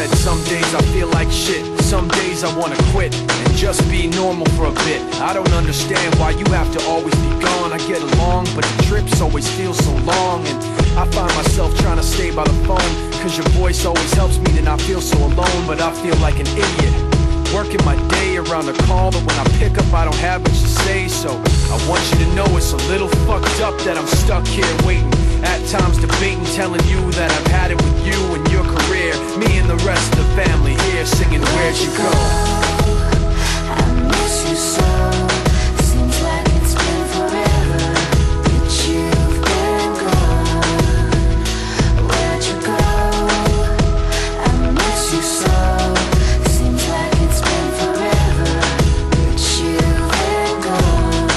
said, some days I feel like shit. Some days I wanna quit and just be normal for a bit. I don't understand why you have to always be gone. I get along, but the trips always feel so long. And I find myself trying to stay by the phone, cause your voice always helps me to not feel so alone. But I feel like an idiot, working my day around a call that when I pick up I don't have much to say. So I want you to know it's a little fucked up that I'm stuck here waiting, at times debating, telling you that I've had it with you and your career. Me and the rest of the family here singing Where'd You Go? I miss you so. Seems like it's been forever that you've been gone. Where'd you go? I miss you so. Seems like it's been forever that you've been gone.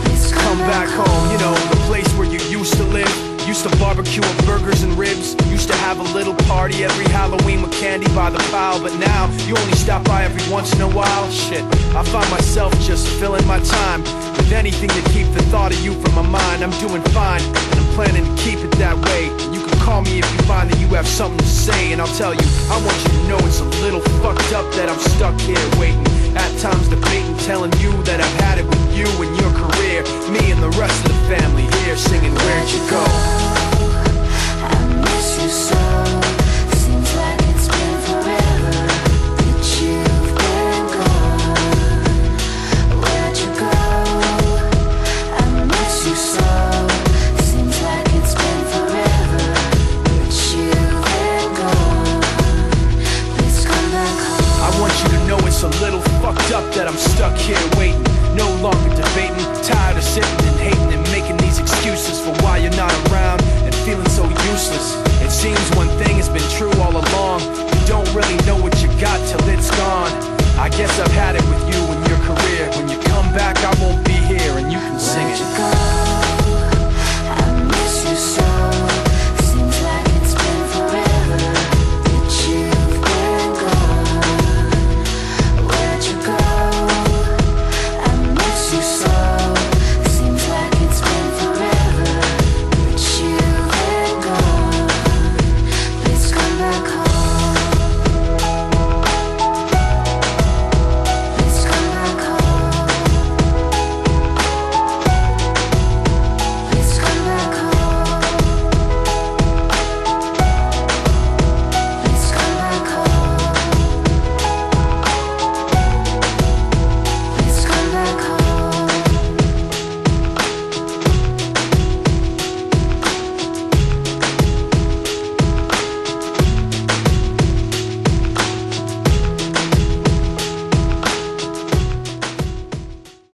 Please come Back home, you know, the place where you used to live. Used to barbecue with burgers and ribs. Used to have a little party every Halloween with candy by the pile. But now, you only stop by every once in a while. Shit, I find myself just filling my time with anything to keep the thought of you from my mind. I'm doing fine, and I'm planning to keep it that way. You can call me if you find that you have something to say, and I'll tell you, I want you to know it's a little fucked up that I'm stuck here waiting, at times debating, telling you that I've had it with you and your career. Me and the rest of the family here singing Where'd You Go? I miss you so. Seems like it's been forever that you've been gone. Where'd you go? I miss you so. Seems like it's been forever that you've been gone. Please come back home. I want you to know it's a little fucked up that I'm stuck here waiting, no longer debating, tired of sitting and hating and making these excuses for why you're not around and feeling so useless. It seems one thing has been true all along, you don't really know what you got till it's gone. I guess I've had it